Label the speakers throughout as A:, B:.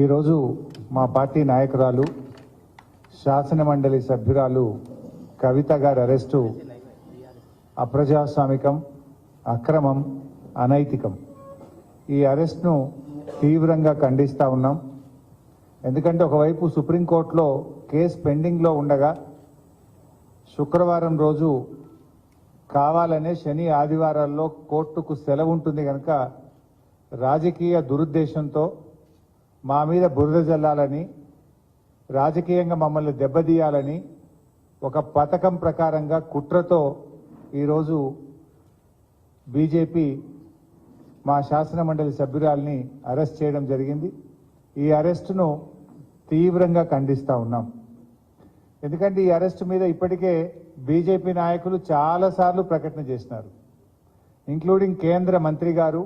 A: ఈరోజు మా పార్టీ నాయకురాలు శాసనమండలి సభ్యురాలు కవిత గారి అరెస్టు అప్రజాస్వామికం, అక్రమం, అనైతికం. ఈ అరెస్ట్ను తీవ్రంగా ఖండిస్తూ ఉన్నాం. ఎందుకంటే ఒకవైపు సుప్రీంకోర్టులో కేసు పెండింగ్లో ఉండగా శుక్రవారం రోజు కావాలనే శని ఆదివారాల్లో కోర్టుకు సెలవు ఉంటుంది కనుక రాజకీయ దురుద్దేశంతో మా మీద బురద జల్లాలని, రాజకీయంగా మమ్మల్ని దెబ్బతీయాలని ఒక పథకం ప్రకారంగా కుట్రతో ఈరోజు బీజేపీ మా శాసనమండలి సభ్యురాల్ని అరెస్ట్ చేయడం జరిగింది. ఈ అరెస్టును తీవ్రంగా ఖండిస్తూ ఉన్నాం. ఎందుకంటే ఈ అరెస్టు మీద ఇప్పటికే బీజేపీ నాయకులు చాలాసార్లు ప్రకటన చేసినారు, ఇంక్లూడింగ్ కేంద్ర మంత్రి గారు,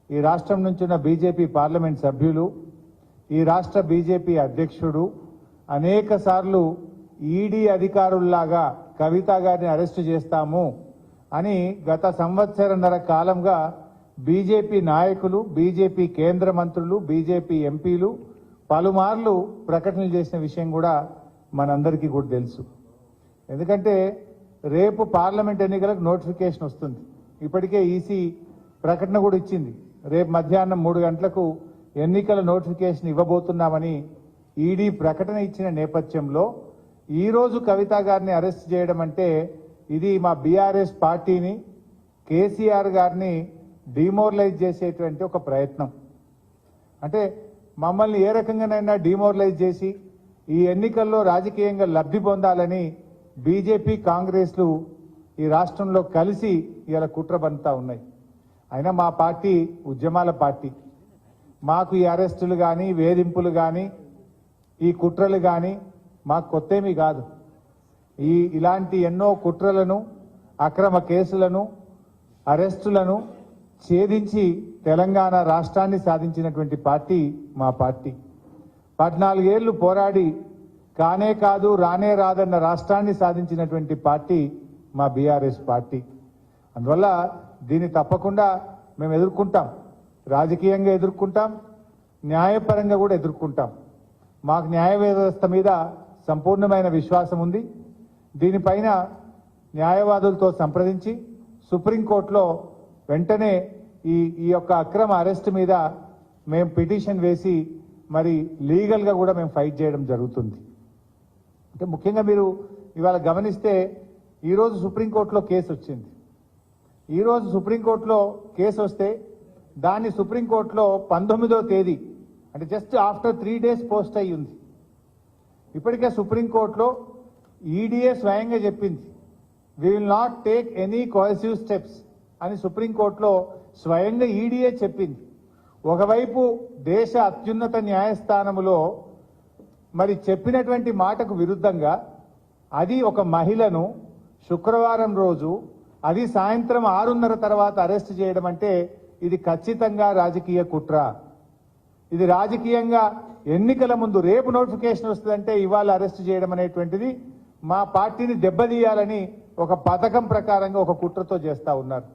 A: ఈ రాష్ట్రం నుంచి ఉన్న బీజేపీ పార్లమెంట్ సభ్యులు, ఈ రాష్ట్ర బీజేపీ అధ్యక్షుడు అనేక సార్లు ఈడీ అధికారుల్లాగా కవిత గారిని అరెస్టు చేస్తాము అని గత సంవత్సరన్నర కాలంగా బీజేపీ నాయకులు, బీజేపీ కేంద్ర మంత్రులు, బీజేపీ ఎంపీలు పలుమార్లు ప్రకటనలు చేసిన విషయం కూడా మనందరికీ కూడా తెలుసు. ఎందుకంటే రేపు పార్లమెంట్ ఎన్నికలకు నోటిఫికేషన్ వస్తుంది. ఇప్పటికే ఈసీ ప్రకటన కూడా ఇచ్చింది, రేపు మధ్యాహ్నం 3 గంటలకు ఎన్నికల నోటిఫికేషన్ ఇవ్వబోతున్నామని ఈడీ ప్రకటన ఇచ్చిన నేపథ్యంలో ఈరోజు కవిత గారిని అరెస్ట్ చేయడం అంటే ఇది మా బీఆర్ఎస్ పార్టీని, కేసీఆర్ గారిని డిమోరలైజ్ చేసేటువంటి ఒక ప్రయత్నం. అంటే మమ్మల్ని ఏ రకంగానైనా డిమోరలైజ్ చేసి ఈ ఎన్నికల్లో రాజకీయంగా లబ్ధి పొందాలని బీజేపీ, కాంగ్రెస్లు ఈ రాష్ట్రంలో కలిసి ఇలా కుట్ర బంతా ఉన్నాయి. అయినా మా పార్టీ ఉద్యమాల పార్టీ. మాకు ఈ అరెస్టులు కానీ, వేధింపులు కానీ, ఈ కుట్రలు కానీ మాకు కొత్తేమీ కాదు. ఇలాంటి ఎన్నో కుట్రలను, అక్రమ కేసులను, అరెస్టులను ఛేదించి తెలంగాణ రాష్ట్రాన్ని సాధించినటువంటి పార్టీ మా పార్టీ. 14 ఏళ్లు పోరాడి కానే కాదు రానే రాదన్న రాష్ట్రాన్ని సాధించినటువంటి పార్టీ మా బీఆర్ఎస్ పార్టీ. అందువల్ల దీన్ని తప్పకుండా మేము ఎదుర్కొంటాం, రాజకీయంగా ఎదుర్కొంటాం, న్యాయపరంగా కూడా ఎదుర్కొంటాం. మాకు న్యాయ వ్యవస్థ మీద సంపూర్ణమైన విశ్వాసం ఉంది. దీనిపైన న్యాయవాదులతో సంప్రదించి సుప్రీంకోర్టులో వెంటనే ఈ యొక్క అక్రమ అరెస్ట్ మీద మేము పిటిషన్ వేసి మరి లీగల్గా కూడా మేము ఫైట్ చేయడం జరుగుతుంది. అంటే ముఖ్యంగా మీరు ఇవాళ గమనిస్తే ఈరోజు సుప్రీంకోర్టులో కేసు వచ్చింది. ఈరోజు సుప్రీంకోర్టులో కేసు వస్తే దాన్ని సుప్రీంకోర్టులో 19వ తేదీ అంటే జస్ట్ ఆఫ్టర్ 3 days పోస్ట్ అయ్యి ఉంది. ఇప్పటికే సుప్రీంకోర్టులో ఈడీఏ స్వయంగా చెప్పింది, we will not take any coercive steps అని సుప్రీంకోర్టులో స్వయంగా ఈడీఏ చెప్పింది. ఒకవైపు దేశ అత్యున్నత న్యాయస్థానములో మరి చెప్పినటువంటి మాటకు విరుద్ధంగా అది ఒక మహిళను శుక్రవారం రోజు అది సాయంత్రం 6:30 తర్వాత అరెస్ట్ చేయడం అంటే ఇది ఖచ్చితంగా రాజకీయ కుట్ర. ఇది రాజకీయంగా ఎన్నికల ముందు రేపు నోటిఫికేషన్ వస్తుందంటే ఇవాళ అరెస్ట్ చేయడం అనేటువంటిది మా పార్టీని దెబ్బతీయాలని ఒక పథకం ప్రకారంగా ఒక కుట్రతో చేస్తా ఉన్నారు.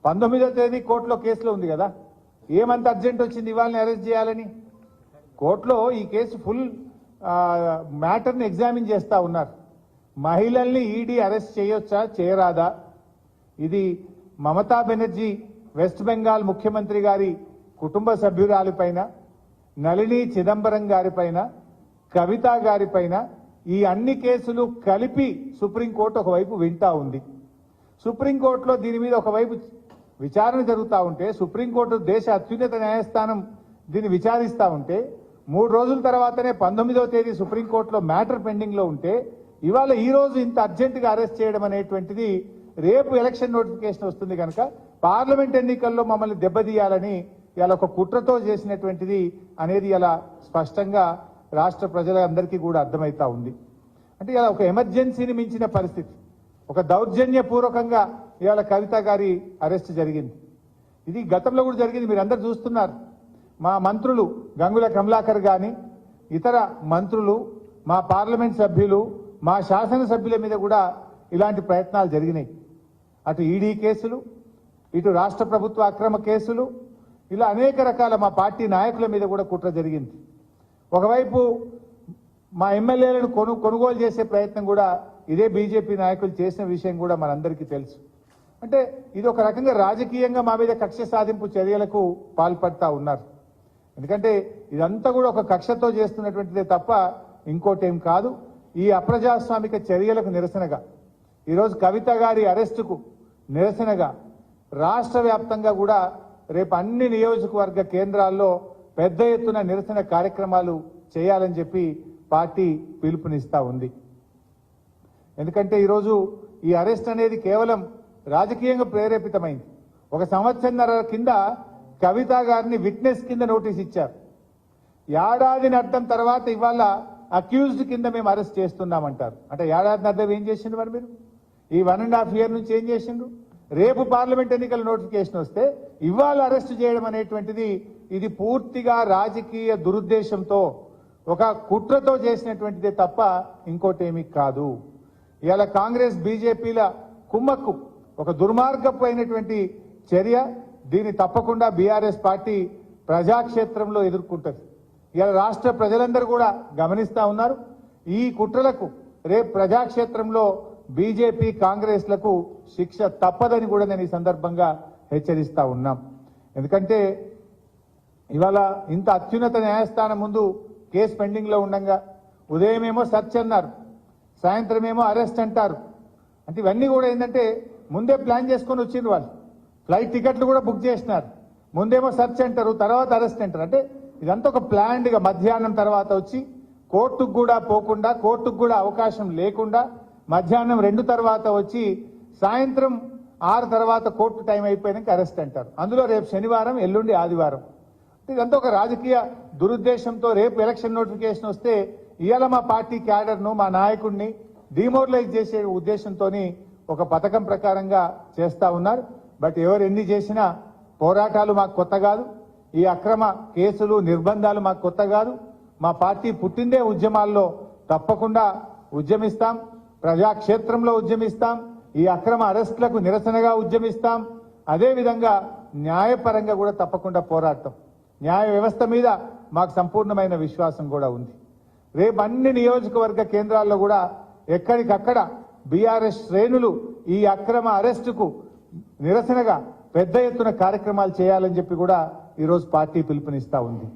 A: 19వ తేదీ కోర్టులో కేసులో ఉంది కదా, ఏమంత అర్జెంట్ వచ్చింది ఇవాళని అరెస్ట్ చేయాలని? కోర్టులో ఈ కేసు ఫుల్ మ్యాటర్ని ఎగ్జామిన్ చేస్తా ఉన్నారు. మహిళల్ని ఈడీ అరెస్ట్ చేయొచ్చా, చేయరాదా? ఇది మమతా బెనర్జీ వెస్ట్ బెంగాల్ ముఖ్యమంత్రి గారి కుటుంబ సభ్యురాలిపైన, నళిని చిదంబరం గారిపైన, కవిత గారిపైన ఈ అన్ని కేసులు కలిపి సుప్రీంకోర్టు ఒకవైపు వింటా ఉంది. సుప్రీంకోర్టులో దీని మీద ఒకవైపు విచారణ జరుగుతూ ఉంటే, సుప్రీంకోర్టు దేశ అత్యున్నత న్యాయస్థానం దీన్ని విచారిస్తూ ఉంటే 3 రోజుల తర్వాతనే 19వ తేదీ సుప్రీంకోర్టులో మ్యాటర్ పెండింగ్ లో ఉంటే ఇవాళ ఈ రోజు ఇంత అర్జెంటుగా అరెస్ట్ చేయడం అనేటువంటిది రేపు ఎలక్షన్ నోటిఫికేషన్ వస్తుంది కనుక పార్లమెంట్ ఎన్నికల్లో మమ్మల్ని దెబ్బతీయాలని ఇలా ఒక కుట్రతో చేసినటువంటిది అనేది ఇలా స్పష్టంగా రాష్ట్ర ప్రజలందరికీ కూడా అర్థమవుతా ఉంది. అంటే ఇలా ఒక ఎమర్జెన్సీని మించిన పరిస్థితి, ఒక దౌర్జన్యపూర్వకంగా ఇవాళ కవిత గారి అరెస్ట్ జరిగింది. ఇది గతంలో కూడా జరిగింది, మీరు అందరు చూస్తున్నారు. మా మంత్రులు గంగుల కమలాకర్ గాని, ఇతర మంత్రులు, మా పార్లమెంట్ సభ్యులు, మా శాసనసభ్యుల మీద కూడా ఇలాంటి ప్రయత్నాలు జరిగినాయి. అటు ఈడీ కేసులు, ఇటు రాష్ట్ర ప్రభుత్వ అక్రమ కేసులు, ఇలా అనేక రకాల మా పార్టీ నాయకుల మీద కూడా కుట్ర జరిగింది. ఒకవైపు మా ఎమ్మెల్యేలను కొనుగోలు చేసే ప్రయత్నం కూడా ఇదే బీజేపీ నాయకులు చేసిన విషయం కూడా మనందరికీ తెలుసు. అంటే ఇది ఒక రకంగా రాజకీయంగా మా మీద కక్ష సాధింపు చర్యలకు పాల్పడతా ఉన్నారు. ఎందుకంటే ఇదంతా కూడా ఒక కక్షతో చేస్తున్నటువంటిదే తప్ప ఇంకోటేం కాదు. ఈ అప్రజాస్వామిక చర్యలకు నిరసనగా ఈరోజు కవిత గారి అరెస్టుకు నిరసనగా రాష్ట్ర వ్యాప్తంగా కూడా రేపు అన్ని నియోజకవర్గ కేంద్రాల్లో పెద్ద ఎత్తున నిరసన కార్యక్రమాలు చేయాలని చెప్పి పార్టీ పిలుపునిస్తా ఉంది. ఎందుకంటే ఈరోజు ఈ అరెస్ట్ అనేది కేవలం రాజకీయంగా ప్రేరేపితమైంది. ఒక సంవత్సరంన్నర కింద కవిత గారిని విట్నెస్ కింద నోటీస్ ఇచ్చారు. ఏడాదిని అర్థం తర్వాత ఇవాళ అక్యూజ్డ్ కింద మేము అరెస్ట్ చేస్తున్నామంటారు. అంటే ఏడాదిని అర్థం ఏం చేసిండ్రు మరి మీరు? ఈ 1.5 year నుంచి ఏం చేసిండ్రు? రేపు పార్లమెంట్ ఎన్నికల నోటిఫికేషన్ వస్తే ఇవాళ అరెస్ట్ చేయడం అనేటువంటిది ఇది పూర్తిగా రాజకీయ దురుద్దేశంతో ఒక కుట్రతో చేసినటువంటిదే తప్ప ఇంకోటేమీ కాదు. ఇవాళ కాంగ్రెస్ బీజేపీల కుమ్మక్కు ఒక దుర్మార్గమైనటువంటి చర్య. దీన్ని తప్పకుండా బీఆర్ఎస్ పార్టీ ప్రజాక్షేత్రంలో ఎదుర్కొంటుంది. ఇవాళ రాష్ట్ర ప్రజలందరూ కూడా గమనిస్తా ఉన్నారు. ఈ కుట్రలకు రేపు ప్రజాక్షేత్రంలో బీజేపీ కాంగ్రెస్లకు శిక్ష తప్పదని కూడా నేను ఈ సందర్భంగా హెచ్చరిస్తా ఉన్నాం. ఎందుకంటే ఇవాళ ఇంత అత్యున్నత న్యాయస్థానం ముందు కేసు పెండింగ్ లో ఉండగా ఉదయమేమో సర్చ్ అన్నారు, సాయంత్రం ఏమో అరెస్ట్ అంటారు. అంటే ఇవన్నీ కూడా ఏంటంటే ముందే ప్లాన్ చేసుకొని వచ్చిండ్రు. వాళ్ళు ఫ్లైట్ టికెట్లు కూడా బుక్ చేసినారు. ముందేమో సర్చ్ అంటారు, తర్వాత అరెస్ట్ అంటారు. అంటే ఇదంతా ఒక ప్లాన్డ్ గా మధ్యాహ్నం తర్వాత వచ్చి కోర్టుకు కూడా పోకుండా, కోర్టుకు కూడా అవకాశం లేకుండా మధ్యాహ్నం 2 తర్వాత వచ్చి సాయంత్రం 6 తర్వాత కోర్టు టైం అయిపోయినాక అరెస్ట్ అంటారు. అందులో రేపు శనివారం, ఎల్లుండి ఆదివారం. ఇదంతా ఒక రాజకీయ దురుద్దేశంతో రేపు ఎలక్షన్ నోటిఫికేషన్ వస్తే ఇవాళ మా పార్టీ క్యాడర్ను, మా నాయకుడిని డిమోరలైజ్ చేసే ఉద్దేశంతో ఒక పథకం ప్రకారంగా చేస్తా ఉన్నారు. బట్ ఎవరు ఎన్ని చేసినా పోరాటాలు మాకు కొత్త కాదు. ఈ అక్రమ కేసులు, నిర్బంధాలు మాకు కొత్త కాదు. మా పార్టీ పుట్టిందే ఉద్యమాల్లో. తప్పకుండా ఉద్యమిస్తాం, ప్రజాక్షేత్రంలో ఉద్యమిస్తాం, ఈ అక్రమ అరెస్టులకు నిరసనగా ఉద్యమిస్తాం. అదేవిధంగా న్యాయపరంగా కూడా తప్పకుండా పోరాడతాం. న్యాయ వ్యవస్థ మీద మాకు సంపూర్ణమైన విశ్వాసం కూడా ఉంది. రేపు అన్ని నియోజకవర్గ కేంద్రాల్లో కూడా ఎక్కడికక్కడ బీఆర్ఎస్ శ్రేణులు ఈ అక్రమ అరెస్టుకు నిరసనగా పెద్ద ఎత్తున కార్యక్రమాలు చేయాలని చెప్పి కూడా ఈరోజు పార్టీ పిలుపునిస్తా ఉంది.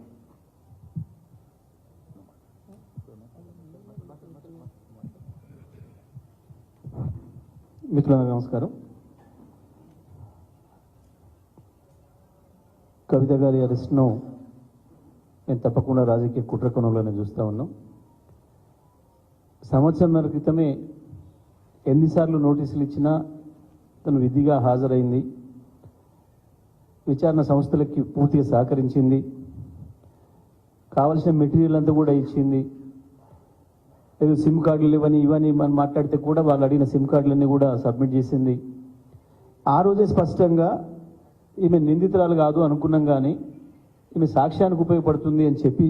B: మిత్రులకు నమస్కారం. కవిత గారి అరెస్ట్ను నేను తప్పకుండా రాజకీయ కుట్ర కోణంలోనే చూస్తూ ఉన్నాం. సంవత్సరంన్నర క్రితమే ఎన్నిసార్లు నోటీసులు ఇచ్చినా తను విధిగా హాజరైంది, విచారణ సంస్థలకి పూర్తిగా సహకరించింది, కావలసిన మెటీరియల్ అంతా కూడా ఇచ్చింది. ఏదో సిమ్ కార్డులు ఇవన్నీ మనం మాట్లాడితే కూడా వాళ్ళు అడిగిన సిమ్ కార్డులన్నీ కూడా సబ్మిట్ చేసింది. ఆ రోజే స్పష్టంగా ఈమె నిందితురాలు కాదు అనుకున్నాం, కానీ ఈమె సాక్ష్యానికి ఉపయోగపడుతుంది అని చెప్పి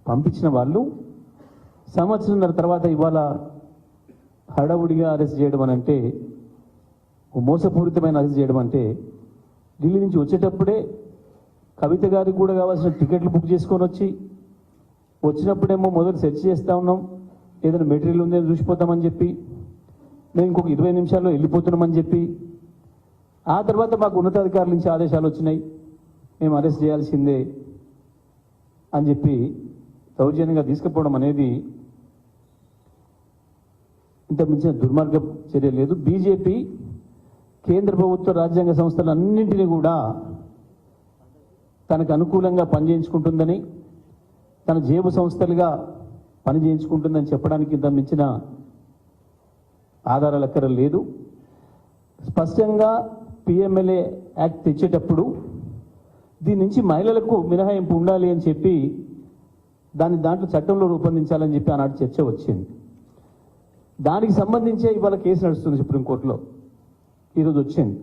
B: పంపించిన వాళ్ళు సంవత్సరంన్నర తర్వాత ఇవాళ హడావుడిగా అరెస్ట్ చేయడం అని అంటే, మోసపూరితమైన అరెస్ట్ చేయడం అంటే, ఢిల్లీ నుంచి వచ్చేటప్పుడే కవిత గారికి కూడా కావాల్సిన టికెట్లు బుక్ చేసుకొని వచ్చినప్పుడేమో మొదలు సెర్చ్ చేస్తూ ఉన్నాం, ఏదైనా మెటీరియల్ ఉందని చూసిపోతామని చెప్పి, మేము ఇంకొక 20 నిమిషాల్లో వెళ్ళిపోతున్నామని చెప్పి, ఆ తర్వాత మాకు ఉన్నతాధికారుల నుంచి ఆదేశాలు వచ్చినాయి, మేము అరెస్ట్ చేయాల్సిందే అని చెప్పి దౌర్జన్యంగా తీసుకుపోవడం అనేది ఇంత మించిన దుర్మార్గ చర్య లేదు. బీజేపీ కేంద్ర ప్రభుత్వ రాజ్యాంగ సంస్థలన్నింటినీ కూడా తనకు అనుకూలంగా పనిచేయించుకుంటుందని, తన జేబు సంస్థలుగా పనిచేయించుకుంటుందని చెప్పడానికి ఇంత మించిన ఆధారాలు ఎక్కడ లేదు. స్పష్టంగా పిఎంఎల్ఏ యాక్ట్ తెచ్చేటప్పుడు దీని నుంచి మహిళలకు మినహాయింపు ఉండాలి అని చెప్పి దాంట్లో చట్టంలో రూపొందించాలని చెప్పి ఆనాడు చర్చ వచ్చింది. దానికి సంబంధించే ఇవాళ కేసు నడుస్తుంది సుప్రీంకోర్టులో, ఈరోజు వచ్చింది.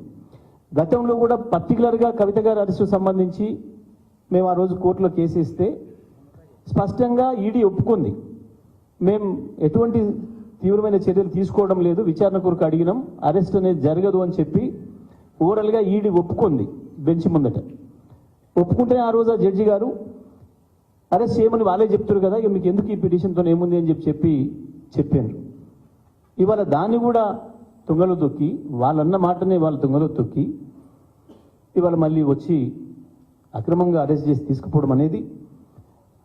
B: గతంలో కూడా పర్టికులర్గా కవిత గారి అరెస్టు సంబంధించి మేము ఆ రోజు కోర్టులో కేసు ఇస్తే స్పష్టంగా ఈడీ ఒప్పుకుంది, మేము ఎటువంటి తీవ్రమైన చర్యలు తీసుకోవడం లేదు, విచారణ కొరకు అడిగినాం, అరెస్ట్ అనేది జరగదు అని చెప్పి ఓవరాల్గా ఈడీ ఒప్పుకుంది బెంచ్ ముందట. ఒప్పుకుంటే ఆ రోజు ఆ జడ్జి గారు అరెస్ట్ చేయమని వాళ్ళే చెప్తారు కదా, ఇక మీకు ఎందుకు ఈ పిటిషన్తో ఏముంది అని చెప్పారు. ఇవాళ దాన్ని కూడా తుంగలో తొక్కి, వాళ్ళన్న మాటనే వాళ్ళు తుంగలో తొక్కి ఇవాళ మళ్ళీ వచ్చి అక్రమంగా అరెస్ట్ చేసి తీసుకుపోవడం అనేది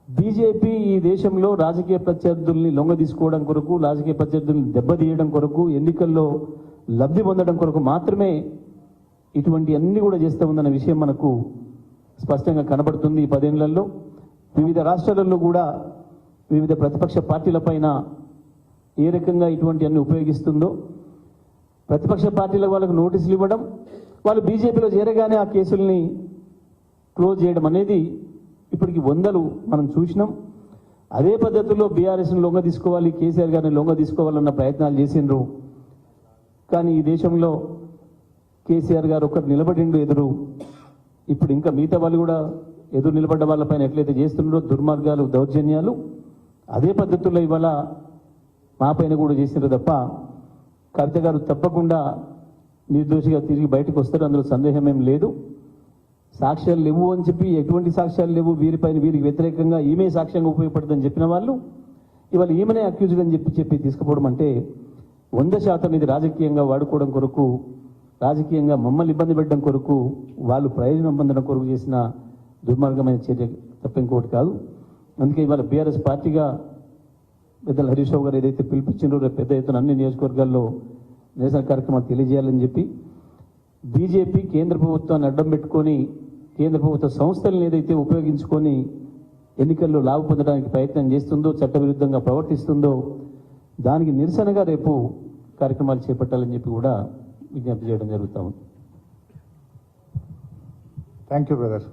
B: బీజేపీ ఈ దేశంలో రాజకీయ ప్రత్యర్థుల్ని లొంగ తీసుకోవడం కొరకు, రాజకీయ ప్రత్యర్థుల్ని దెబ్బతీయడం కొరకు, ఎన్నికల్లో లబ్ధి పొందడం కొరకు మాత్రమే ఇటువంటి అన్ని కూడా చేస్తూ ఉందన్న విషయం మనకు స్పష్టంగా కనబడుతుంది. ఈ 10 ఏళ్లలో వివిధ రాష్ట్రాలలో కూడా వివిధ ప్రతిపక్ష పార్టీల పైన ఏ రకంగా ఇటువంటి అన్ని ఉపయోగిస్తుందో, ప్రతిపక్ష పార్టీల వాళ్ళకు నోటీసులు ఇవ్వడం, వాళ్ళు బీజేపీలో చేరగానే ఆ కేసుల్ని క్లోజ్ చేయడం అనేది ఇప్పటికి 100 మనం చూసినాం. అదే పద్ధతిలో బీఆర్ఎస్ని లొంగ తీసుకోవాలి, కేసీఆర్ గారిని లొంగ తీసుకోవాలన్న ప్రయత్నాలు చేసిండ్రు. కానీ ఈ దేశంలో కేసీఆర్ గారు ఒక్కరు నిలబడిండు ఎదురు. ఇప్పుడు ఇంకా మిగతా వాళ్ళు కూడా ఎదురు నిలబడ్డ వాళ్ళపైన ఎట్లయితే చేస్తున్నారో దుర్మార్గాలు, దౌర్జన్యాలు అదే పద్ధతుల్లో ఇవాళ మా పైన కూడా చేసినారు తప్ప కవిత గారు తప్పకుండా నిర్దోషిగా తిరిగి బయటకు వస్తారు, అందులో సందేహం ఏం లేదు. సాక్ష్యాలు లేవు అని చెప్పి, ఎటువంటి సాక్ష్యాలు లేవు వీరికి వ్యతిరేకంగా ఈమె సాక్ష్యంగా ఉపయోగపడుతుందని చెప్పిన వాళ్ళు ఇవాళ ఈమెనే అక్యూజ్డ్ అని చెప్పి తీసుకుపోవడం అంటే 100% ఇది రాజకీయంగా వాడుకోవడం కొరకు, రాజకీయంగా మమ్మల్ని ఇబ్బంది పెట్టడం కొరకు, వాళ్ళు ప్రయోజనం పొందడం కొరకు చేసిన దుర్మార్గమైన చర్య తప్ప ఇంకోటి కాదు. అందుకే ఇవాళ బీఆర్ఎస్ పార్టీగా పెద్దలు హరీష్ రావు గారు ఏదైతే పిలిపించారో రేపు పెద్ద ఎత్తున అన్ని నియోజకవర్గాల్లో నిరసన కార్యక్రమాలు తెలియజేయాలని చెప్పి బీజేపీ కేంద్ర ప్రభుత్వాన్ని అడ్డం పెట్టుకొని, కేంద్ర ప్రభుత్వ సంస్థలను ఏదైతే ఉపయోగించుకొని ఎన్నికల్లో లాభ పొందడానికి ప్రయత్నం చేస్తుందో, చట్టవిరుద్ధంగా ప్రవర్తిస్తుందో దానికి నిరసనగా రేపు కార్యక్రమాలు చేపట్టాలని చెప్పి కూడా విజ్ఞప్తి చేయడం జరుగుతూ ఉంది.
A: Thank you brother.